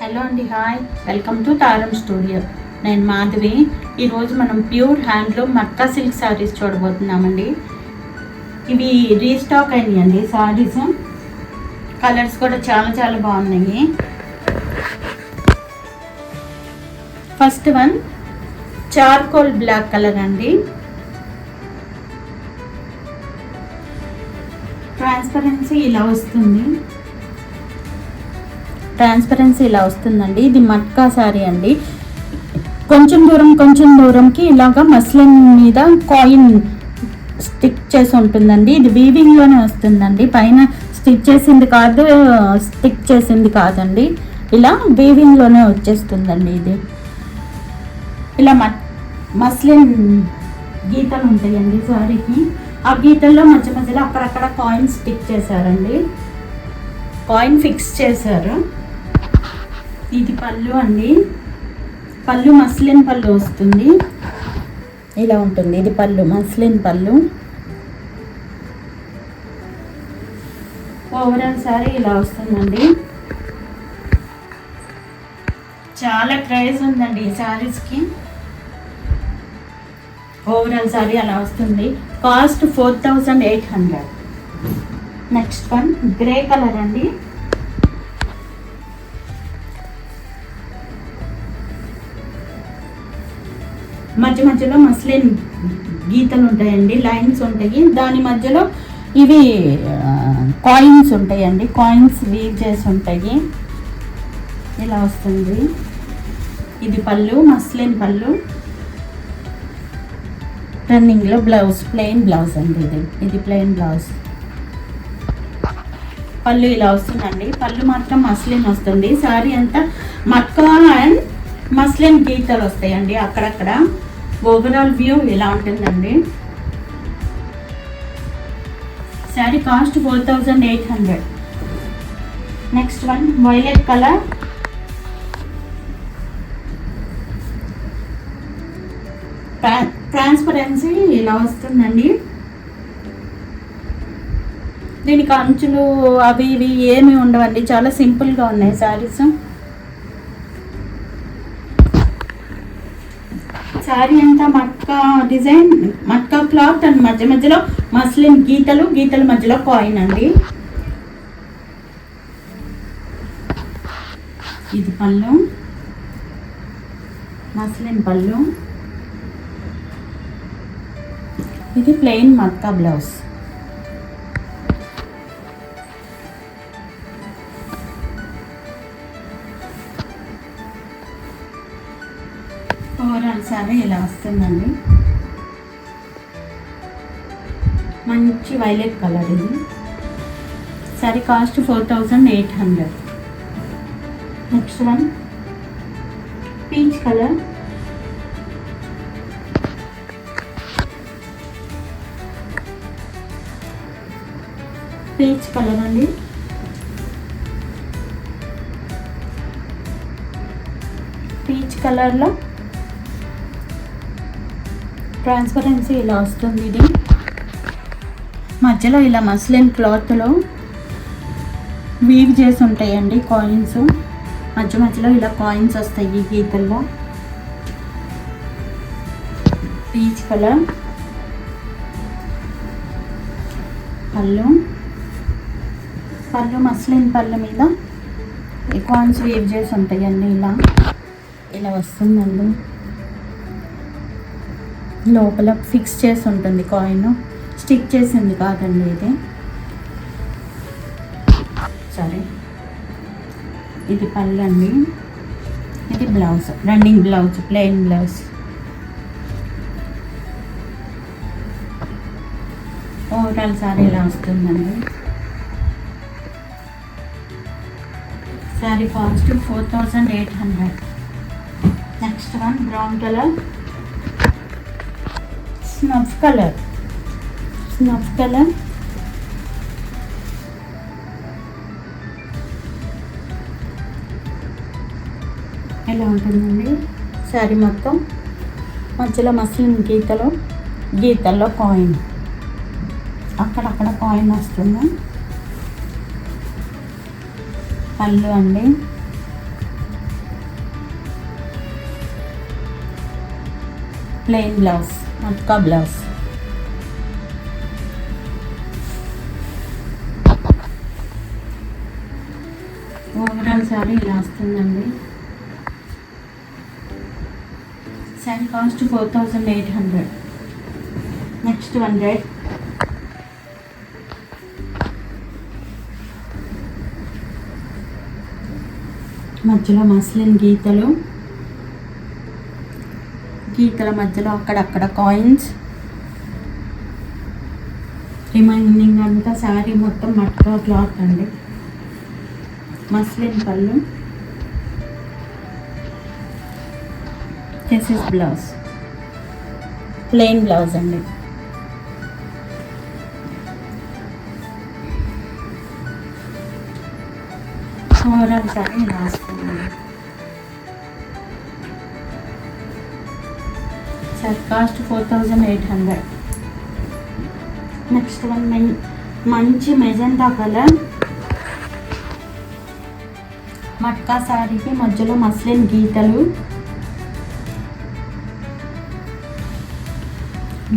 Hello అండి, hi, welcome to Taram studio. నేను మాధవి. ఈరోజు మనం ప్యూర్ హ్యాండ్లూమ్ మక్కా సిల్క్ శారీస్ చూడబోతున్నామండి. ఇవి రీస్టాక్ అయినాయండి శారీస్. కలర్స్ కూడా చాలా చాలా బాగున్నాయి. First one charcoal black colour అండి. ట్రాన్స్పరెన్సీ ఇలా వస్తుందండి. ఇది మట్కా శారీ అండి. కొంచెం దూరంకి ఇలాగా మస్లిన్ మీద కాయిన్ స్టిక్ చేసి ఉంటుందండి. ఇది వీవింగ్లోనే వస్తుందండి. పైన స్టిక్ చేసింది కాదండి. ఇలా వీవింగ్లోనే వచ్చేస్తుందండి. ఇది ఇలా మస్లిన్ గీతలు ఉంటాయండి శారీకి. ఆ గీతల్లో మధ్యలో అక్కడక్కడ కాయిన్ స్టిక్ చేశారండి. కాయిన్ ఫిక్స్ చేశారు. ఇది పళ్ళు అండి. పళ్ళు మస్లిన్ పళ్ళు వస్తుంది. ఇలా ఉంటుంది. ఇది పళ్ళు, మస్లిన్ పళ్ళు. ఓవరాల్ సారీ ఇలా వస్తుందండి. చాలా ప్రైస్ ఉందండి ఈ శారీస్కి. ఓవరాల్ సారీ అలా వస్తుంది. Cost 4800. Next one grey colour అండి. మధ్యలో మస్లిన్ గీతలు ఉంటాయండి, లైన్స్ ఉంటాయి. దాని మధ్యలో ఇవి కాయిన్స్ ఉంటాయండి. కాయిన్స్ వీవ్ చేసి ఉంటాయి. ఇలా వస్తుంది. ఇది పళ్ళు, మస్లిన్ పళ్ళు. రన్నింగ్లో బ్లౌజ్, ప్లెయిన్ బ్లౌజ్ అండి. ఇది ప్లెయిన్ బ్లౌజ్. పళ్ళు ఇలా వస్తుందండి. పళ్ళు మాత్రం మస్లిన్ వస్తుంది. శారీ అంతా మక్కా అండ్ మస్లిన్ గీతలు వస్తాయండి అక్కడక్కడ. ఓవరాల్ వ్యూ ఇలా ఉంటుందండి. Sari cost 4800. Next one violet colour. Transparency ఇలా వస్తుందండి. దీనికి అంచులు అవి ఇవి ఏమి ఉండవండి. చాలా సింపుల్గా ఉన్నాయి శారీస్. శారీ అంతా matka design, matka cloth and మధ్యలో మస్లిన్ గీతలు మధ్యలో కాయిన్ అండి. ఇది పళ్ళు, మస్లిన్ పళ్ళు. ఇది plain matka blouse. Overall sari ఇలా వస్తుందండి. మంచి వైలెట్ కలర్. ఇది sorry cost 4800. Next one peach colour. Peach colour అండి. పీచ్ కలర్లో ట్రాన్స్పరెన్సీ ఇలా వస్తుంది. ఇది మధ్యలో ఇలా మస్లిన్ క్లాత్లో వీవ్ చేసి ఉంటాయండి కాయిన్స్. మధ్యలో ఇలా కాయిన్స్ వస్తాయి గీతల్లో. Peach colour. పళ్ళు మస్లిన్ పళ్ళు మీద ఈ కాయిన్స్ వీవ్ చేసి ఉంటాయండి. ఇలా వస్తుందండి. లోపల ఫిక్స్ చేసి ఉంటుంది కాయిన్. స్టిక్ చేసింది కాదండి ఇది. సరే, ఇది పళ్ళు అండి. ఇది blouse, running blouse, plain blouse. Overall sari ఇలా వస్తుందండి. Sorry cost 4800. Next one brown colour. Snuff colour. ఇలా ఉంటుందండి శారీ మొత్తం. మధ్యలో మస్లిన్ గీతల్లో కాయిన్, అక్కడక్కడ కాయిన్ వస్తుంది. పళ్ళు అండి. Plain blouse, matka blouse. Overall sari ఇలా వస్తుందండి. Sorry cost 4800. నెక్స్ట్ 100. మధ్యలో మస్లిన్ గీతల మధ్యలో అక్కడక్కడ కాయిన్స్. రిమైనింగ్ అంతా శారీ మొత్తం మట్కా క్లాత్ అండి. మస్లిన్ పళ్ళు. This is blouse, plain blouse అండి. ఓవరాల్ సారీ ఇలా వస్తుంది. Sir cost 4800. నెక్స్ట్ వన్ మంచి మెజెంటా కలర్ మట్కా శారీకి మధ్యలో మస్లిన్ గీతలు.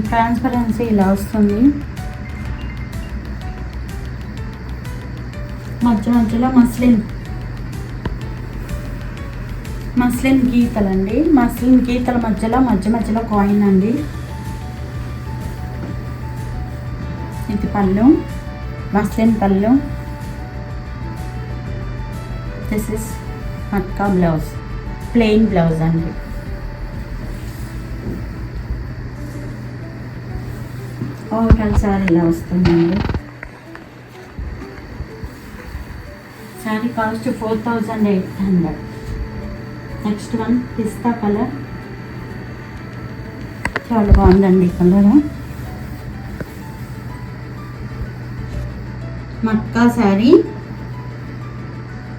ట్రాన్స్పరెన్సీ ఇలా వస్తుంది. మధ్యలో మస్లిన్ గీతలండి. మస్లిన్ గీతల మధ్యలో కాయిన్ అండి. ఇది పళ్ళు, మస్లిన్ పళ్ళు. This is matka blouse, plain blouse అండి. ఓవరాల్ సారీ ఇలా వస్తుందండి. Sorry cost 4800. నెక్స్ట్ వన్ పిస్తా కలర్. చాలా బాగుందండి కలర్. మట్కా శారీ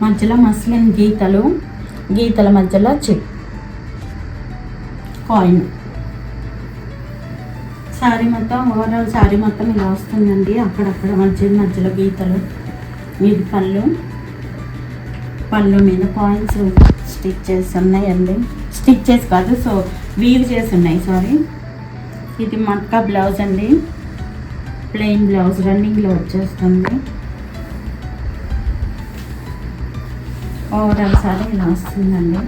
మధ్యలో మస్లిన్ గీతల మధ్యలో కాయిన్. శారీ మొత్తం ఓవరాల్ శారీ మొత్తం ఇలా వస్తుందండి. అక్కడక్కడ మధ్యలో గీతలు. ఇది పళ్ళు మీద కాయిన్స్ స్టిచ్చెస్ ఉన్నాయండి. స్టిచ్చెస్ కాదు, సో వీవ్ చేసి ఉన్నాయి. సారీ. ఇది మట్కా బ్లౌజ్ అండి, ప్లెయిన్ బ్లౌజ్ రన్నింగ్లో వచ్చేస్తుంది. ఓవరాల్ సారీ ఇలా వస్తుందండి.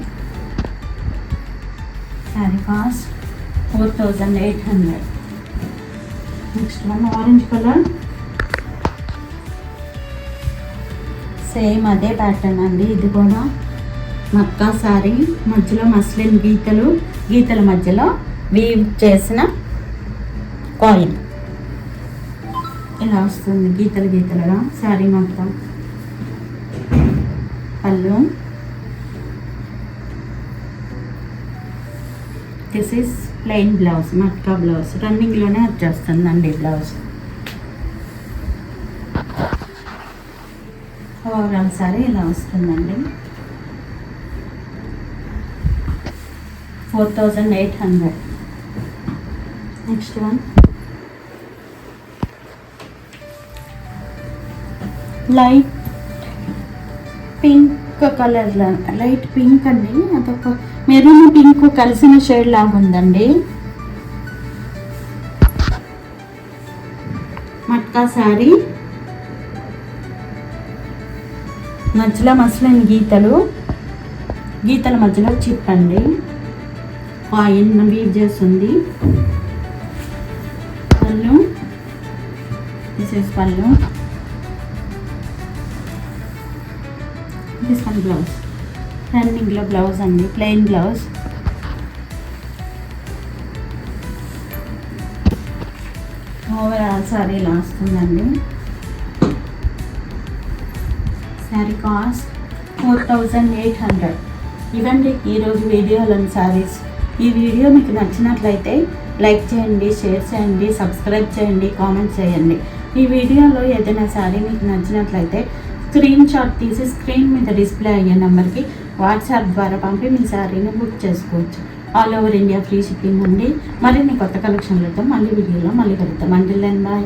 Sorry cost 4800. Next one orange colour. Same అదే ప్యాటర్న్ అండి. ఇది కూడా మక్కా శారీ మధ్యలో మస్లిన్ గీతల మధ్యలో వీవ్ చేసిన కాయిన్ ఇలా వస్తుంది. గీతలుగా శారీ మొత్తం. పళ్ళు. This is plain blouse, matka blouse. రన్నింగ్లోనే వచ్చేస్తుందండి బ్లౌజ్. ఓవరాల్ సారీ ఇలా వస్తుందండి. 4800. Next one light pink colour, light pink అండి. అదొక మెరూన్ పింక్ కలిసిన షేడ్ లాగా ఉందండి. మట్కా శారీ మధ్యలో మస్లిన్ గీతల మధ్యలో చిప్ అండి. కాయిన్ వీవ్ చేస్తుంది. పళ్ళు. దిస్ ఇస్ పళ్ళు. దిస్ వన్ బ్లౌజ్, రన్నింగ్లో బ్లౌజ్ అండి, ప్లెయిన్ బ్లౌజ్. ఓవరాల్ సారీ ఇలా వస్తుందండి. శారీ కాస్ట్ 4800. ఇవండి ఈరోజు వీడియోలోని శారీస్. ఈ వీడియో మీకు నచ్చినట్లయితే లైక్ చేయండి, షేర్ చేయండి, సబ్స్క్రైబ్ చేయండి, కామెంట్ చేయండి. ఈ వీడియోలో ఏదైనా శారీ మీకు నచ్చినట్లయితే స్క్రీన్ షాట్ తీసి స్క్రీన్ మీద డిస్ప్లే అయ్యే నెంబర్కి వాట్సాప్ ద్వారా పంపి మీ శారీని బుక్ చేసుకోవచ్చు. All over India free shipping అండి. మరిన్ని కొత్త కలెక్షన్లతో మళ్ళీ వీడియోలో మళ్ళీ కలుద్దాం. Until then bye.